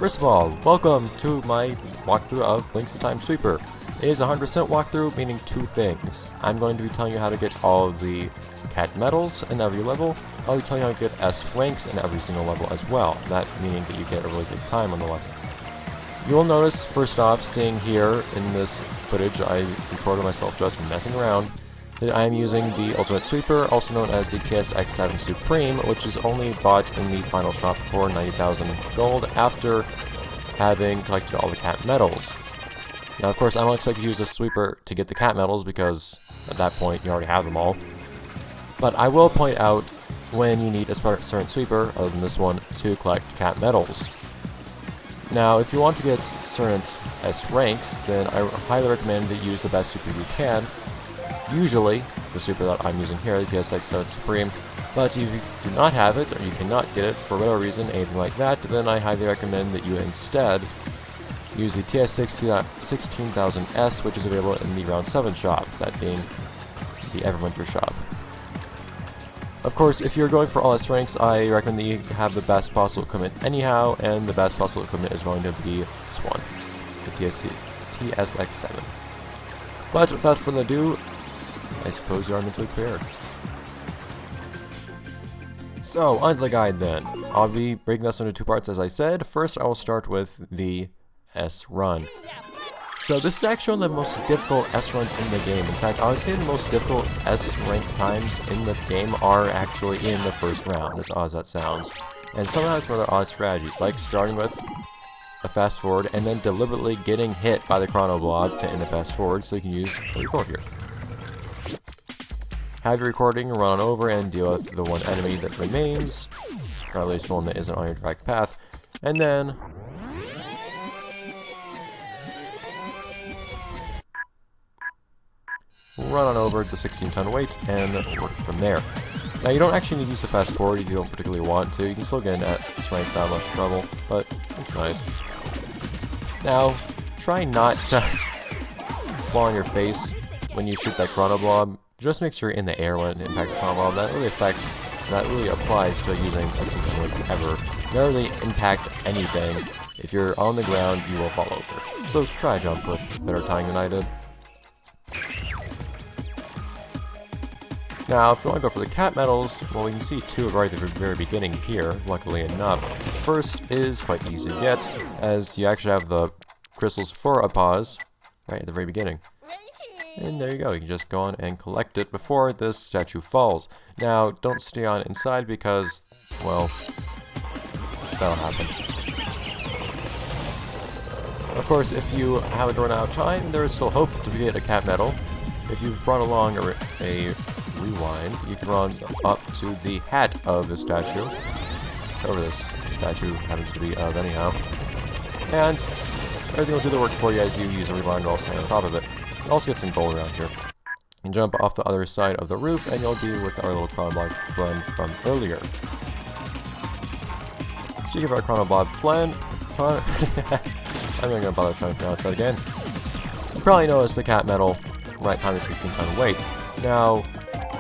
First of all, welcome to my walkthrough of BLiNX the Time Sweeper. It is a 100% walkthrough, meaning two things. I'm going to be telling you how to get all of the cat medals in every level. I'll be telling you how to get S ranks in every single level as well, that meaning that you get a really good time on the level. You will notice, first off, seeing here in this footage I recorded myself just messing around, that I am using the Ultimate Sweeper, also known as the TSX7 Supreme, which is only bought in the final shop for 90,000 gold after having collected all the cat medals. Now, of course, I don't expect you to use a sweeper to get the cat medals because at that point you already have them all. But I will point out when you need a certain sweeper, other than this one, to collect cat medals. Now, if you want to get certain S ranks, then I highly recommend that you use the best sweeper you can. Usually, the sweeper that I'm using here, the TSX7 Supreme. But if you do not have it, or you cannot get it for whatever reason, anything like that, then I highly recommend that you instead use the TS16000S, which is available in the Round 7 shop, that being the Everwinter shop. Of course, if you're going for all S ranks, I recommend that you have the best possible equipment anyhow, and the best possible equipment is going to be this one, the TSX7. But without further ado, I suppose you are mentally prepared. So, on to the guide then. I'll be breaking this into two parts as I said. First, I will start with the S run. So this is actually one of the most difficult S runs in the game. In fact, I would say the most difficult S rank times in the game are actually in the first round, as odd as that sounds. And some of that is rather odd strategies, like starting with a fast forward and then deliberately getting hit by the chrono blob to end the fast forward so you can use the record here. Have your recording, run on over and deal with the one enemy that remains, or at least the one that isn't on your direct path, and then run on over the 16-ton weight and work from there. Now, you don't actually need to use the fast forward if you don't particularly want to. You can still get in at strength without much trouble, but it's nice. Now, try not to fall on your face when you shoot that chrono blob. Just make sure you're in the air when it impacts chrono blob. That really applies to using 16-ton weights ever. They don't really impact anything. If you're on the ground, you will fall over. So try a jump with better timing than I did. Now, if you want to go for the cat medals, well, we can see two right at the very beginning here, luckily enough. First is quite easy to get, as you actually have the crystals for a pause right at the very beginning. And there you go, you can just go on and collect it before this statue falls. Now, don't stay on inside because, well, that'll happen. Of course, if you haven't run out of time, there is still hope to get a cat medal. If you've brought along a rewind, you can run up to the hat of the statue, whatever this statue happens to be of anyhow, and everything will do the work for you as you use a rewind while standing on top of it. You also get some gold around here. You can jump off the other side of the roof and you'll be with our little chrono blob run from earlier. Speaking of our chrono blob I'm not going to bother trying to pronounce that again. You probably noticed the cat medal right behind the 16-ton weight. Now,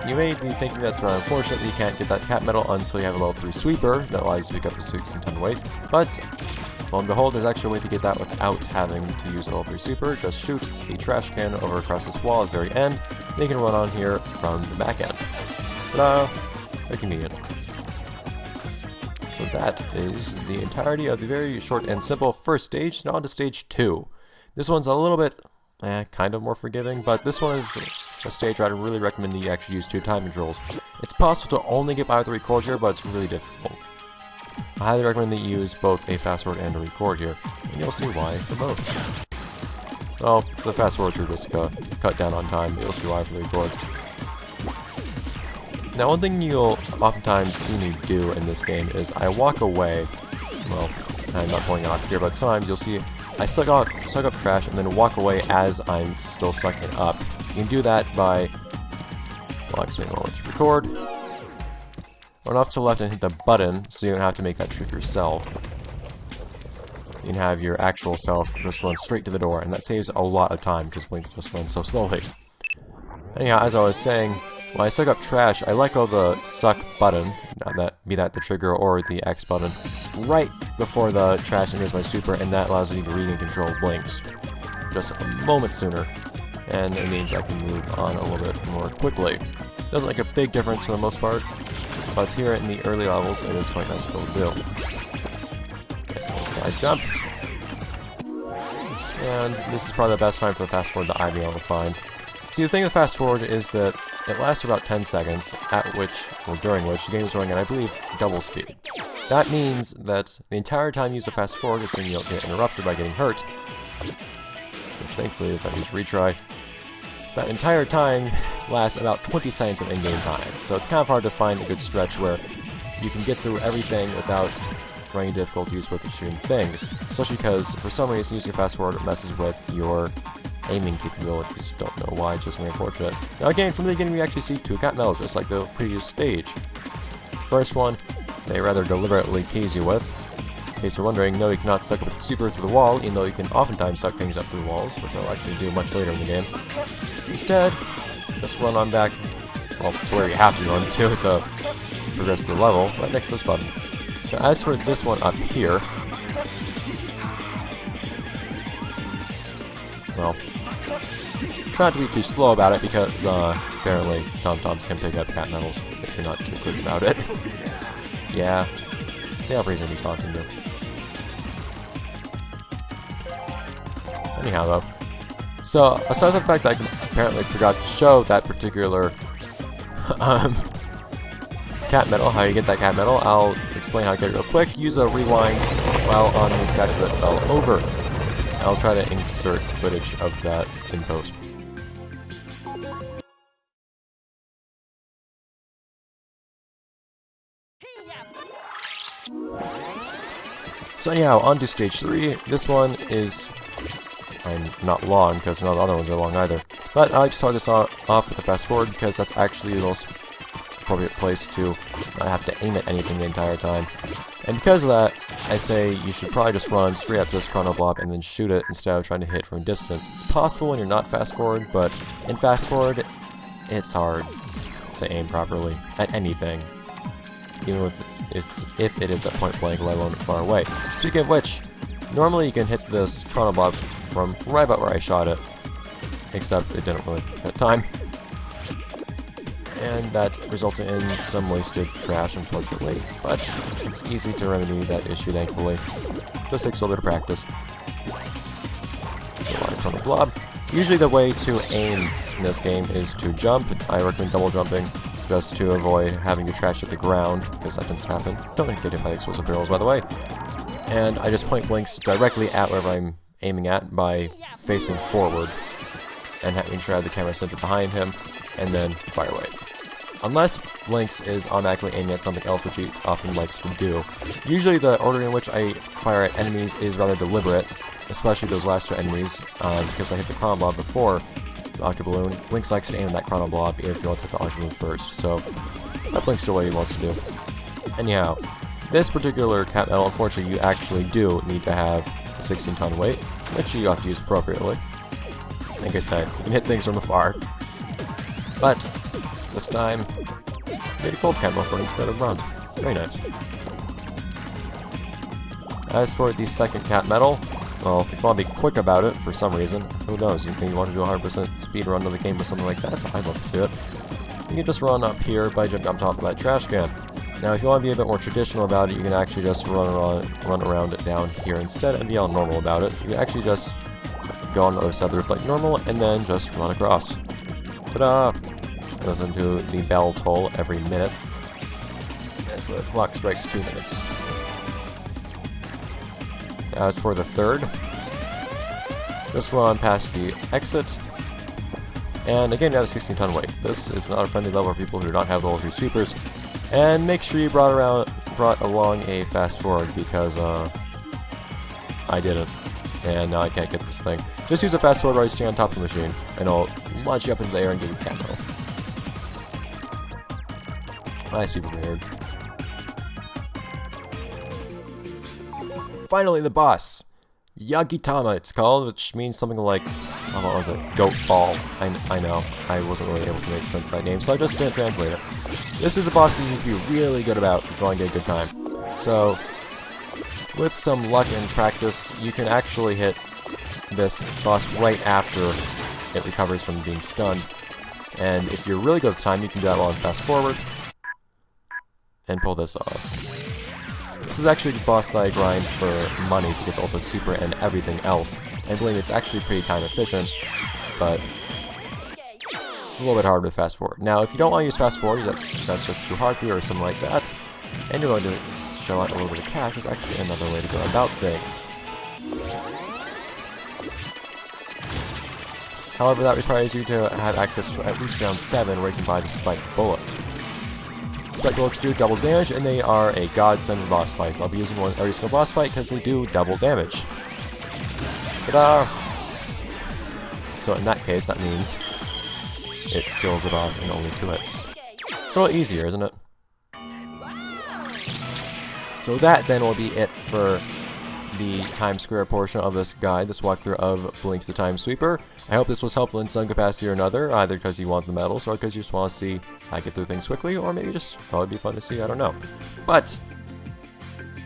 you may be thinking that's rather unfortunate that you can't get that cat medal until you have a level 3 sweeper that allows you to pick up the 16-ton weight, but lo and behold, there's actually a way to get that without having to use a level 3 sweeper. Just shoot a trash can over across this wall at the very end, then you can run on here from the back end. Ta-da! Very convenient. So that is the entirety of the very short and simple first stage. Now on to stage 2. This one's a little bit kind of more forgiving, but this one is a stage where I'd really recommend that you actually use 2 time controls. It's possible to only get by with the record here, but it's really difficult. I highly recommend that you use both a fast forward and a record here, and you'll see why for both. Well, the fast forwards are just cut down on time, but you'll see why for the record. Now, one thing you'll oftentimes see me do in this game is I walk away. Well, I'm not going off here, but sometimes you'll see I suck up trash and then walk away as I'm still sucking up. You can do that by, well, I'll explain what to record. Run off to the left and hit the button so you don't have to make that trick yourself. You can have your actual self just run straight to the door, and that saves a lot of time because BLiNX just runs so slowly. Anyhow, as I was saying, When I suck up trash, I let go of the suck button, be that the trigger or the X button, right before the trash enters my super, and that allows me to regain control of BLiNX just a moment sooner, and it means I can move on a little bit more quickly. Doesn't make a big difference for the most part, but here in the early levels, it is quite nice to be able to do. Nice little side jump. And this is probably the best time for the fast forward that I've been able to find. See, the thing with fast forward is that it lasts for about 10 seconds, during which the game is running at, I believe, double speed. That means that the entire time you use a fast forward, assuming you don't get interrupted by getting hurt, which thankfully is a huge retry, that entire time lasts about 20 seconds of in-game time. So it's kind of hard to find a good stretch where you can get through everything without running difficulties with shooting things, especially because for some reason using a fast forward messes with your aiming capabilities. Don't know why, it's just something unfortunate. Now again, from the beginning we actually see two cat medals, just like the previous stage. First one, they rather deliberately tease you with. In case you're wondering, no, you cannot suck up super through the wall, even though you can oftentimes suck things up through walls, which I'll actually do much later in the game. Instead, just run on back, well, to where you have to run to progress the level, right next to this button. Now, as for this one up here, well, try not to be too slow about it because apparently Tom-Toms can pick up cat medals if you're not too quick about it. Yeah, they have reason to be talking to. Anyhow, though, so aside from the fact that I apparently forgot to show that particular cat medal, how you get that cat medal, I'll explain how to get it real quick. Use a rewind while on the statue that fell over. I'll try to insert footage of that in post. So anyhow, on to stage 3. This one is not long, because none of the other ones are long either. But I like to start this off with a fast forward, because that's actually the most appropriate place to not have to aim at anything the entire time. And because of that, I say you should probably just run straight up to this chrono blob and then shoot it instead of trying to hit from a distance. It's possible when you're not fast forward, but in fast forward, it's hard to aim properly at anything, even if it is at point blank, let alone far away. Speaking of which, normally you can hit this chrono blob from right about where I shot it, except it didn't really at that time. And that resulted in some wasted trash, unfortunately, but it's easy to remedy that issue, thankfully. Just takes a little bit of practice. Chrono blob. Usually the way to aim in this game is to jump. I recommend double jumping, just to avoid having your trash hit the ground, because that tends to happen. Don't get hit by explosive barrels, by the way. And I just point BLiNX directly at wherever I'm aiming at by facing forward, and having sure I have the camera centered behind him, and then fire away. Unless BLiNX is automatically aiming at something else, which he often likes to do. Usually the order in which I fire at enemies is rather deliberate, especially those last two enemies, because I hit the chrono blob before the octoballoon. BLiNX likes to aim at that chrono blob if you want to hit the octoballoon first, so that BLiNX the way he wants to do. Anyhow, this particular cat medal, unfortunately, you actually do need to have a 16-ton weight, which you have to use appropriately. Like I said, you can hit things from afar, but this time, made a gold cat medal instead of bronze. Very nice. As for the second cat medal, well, if you want to be quick about it for some reason, who knows, you maybe want to do a 100% speed run of the game or something like that, I'd love to see it. You can just run up here by jumping on top of that trash can. Now, if you want to be a bit more traditional about it, you can actually just run around it down here instead and be all normal about it. You can actually just go on the other side of the roof like normal, and then just run across. Ta-da! Goes into the bell toll every minute, as the clock strikes 2 minutes. As for the third, just run past the exit, and again you have a 16-ton weight. This is not a friendly level for people who do not have level 3 sweepers, and make sure you brought along a fast forward, because I didn't, and now I can't get this thing. Just use a fast forward while you stay on top of the machine, and it'll launch you up into the air and give you cat medal. Nice, people prepared. Finally, the boss! Yagitama, it's called, which means something like Oh, what was it? Goat Ball. I know. I wasn't really able to make sense of that name, so I just didn't translate it. This is a boss that you need to be really good about if you want to get a good time. So, with some luck and practice, you can actually hit this boss right after it recovers from being stunned. And if you're really good with time, you can do that while in fast forward and pull this off. This is actually the boss that I grind for money to get the Ultimate Super and everything else. I believe it's actually pretty time efficient, but a little bit harder to fast forward. Now, if you don't want to use fast forward, that's just too hard for you or something like that, and you're going to shell out a little bit of cash, there's actually another way to go about things. However, that requires you to have access to at least round 7 where you can buy the Spike Bullet. Spike Bullets do double damage, and they are a godsend in boss fights. I'll be using one every single boss fight because they do double damage. Ta-da! So in that case, that means it kills the boss in only 2 hits. A little easier, isn't it? So that then will be it for the Times Square portion of this guide, this walkthrough of BLiNX the Time Sweeper. I hope this was helpful in some capacity or another, either because you want the medals or because you just want to see how I get through things quickly, or maybe just thought it'd be fun to see, I don't know. But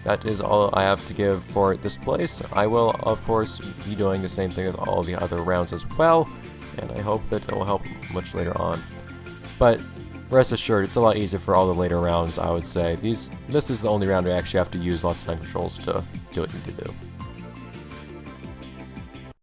that is all I have to give for this place. I will, of course, be doing the same thing with all the other rounds as well, and I hope that it will help much later on. But rest assured, it's a lot easier for all the later rounds, I would say. This is the only round where you actually have to use lots of time controls to do what you need to do.